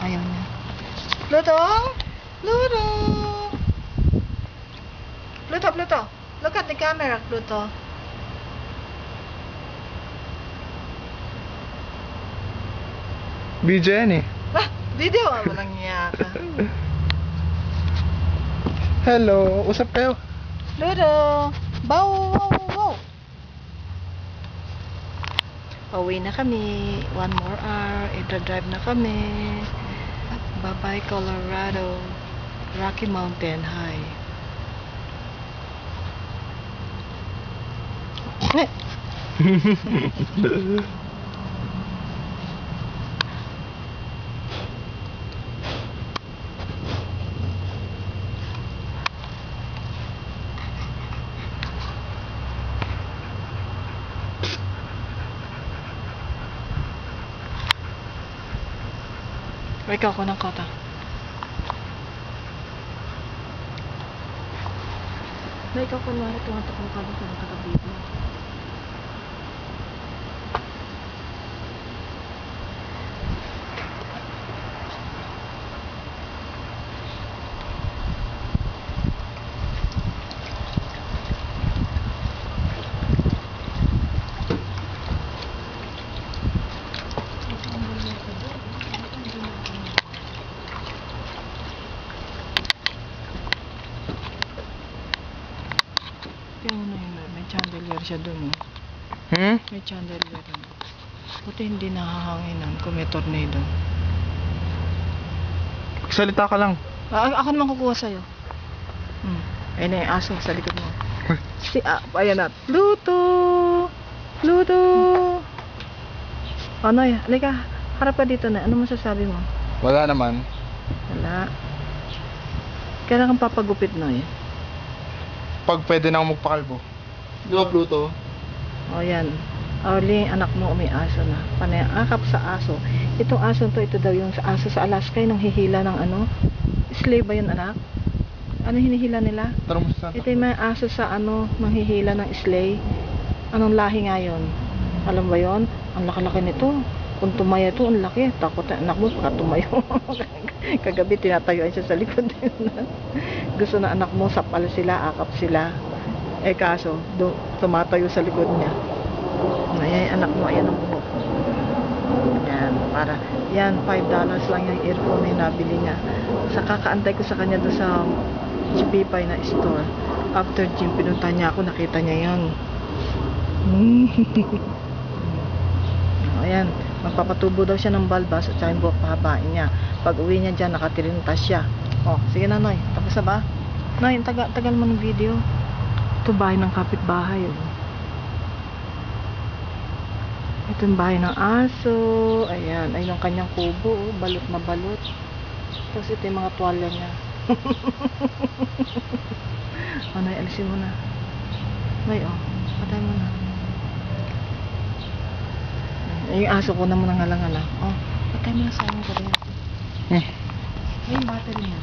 Ayaw niya. Pluto? Pluto? Pluto, Pluto. Look at the camera, Pluto. Video yan eh. Ah, video. Walang niya ka. Hello, usap kayo. Pluto. Bow, wow, wow. Pauwi na kami. 1 more hour. Ida-drive na kami. Bye-bye, Colorado. Rocky Mountain High. Ikaw ko ng kota. Na ikaw kunwari tumatakbo ka doon sa nakakabito. Tingnan mo na yun, may chandelier siya doon. May chandelier doon. Buti hindi nahahanginan kung may tornado. Salita ka lang. Ako naman kukuha sa'yo. Ayun na yung aso sa likod mo. Ayan na. Pluto! Pluto! Ano yun? Halika, harap ka dito na. Ano masasabi mo? Wala naman. Wala. Kailangan papagupit na eh. Pag pwede na ako magpakalbo. Di ba, Pluto? O yan. Orly, anak mo may aso na. Panay akap sa aso. Itong aso to, ito daw yung sa aso sa Alaska, yung nanghihila ng ano. Slave ba yun, anak? Ano hinihila nila? Tara mo sa Ito yung mga aso sa ano, manghihila ng slave. Anong lahi nga yun? Alam ba yun? Ang laki-laki nito. Kung tumaya ito, ang laki. Takot na anak mo pagka tumayo. Kagabi, tinatayuan siya sa likod. Gusto na anak mo, sapal sila, akap sila. Eh kaso, tumatayo sa likod niya. Ayan, anak mo, ayan ang buhok. Yan, para, yan, $5 lang yung earphone na nabili niya. Sa kakaantay ko sa kanya doon sa GP5 na store. After gym, pinunta niya ako, nakita niya yan. Ayan, magpapatubo daw siya ng balbas at saka yung buhok pahabain niya. Pag uwi niya dyan, nakatirintas siya. O, sige na, Noy. Tapos na ba? Noy, tagal mo ng video. Ito bahay ng kapitbahay. Oh. Ito yung bahay ng aso. Ayan, ayun ang kanyang kubo. Oh. Balot na balot. Tapos ito yung mga tuwalya niya. O, Noy, alisin mo na. Noy, oh. Patay mo na. Yung aso ko na mo nang ngalang-ngalang. Oh, patay mo na sa akin ko rin. Ay, yung battery niya.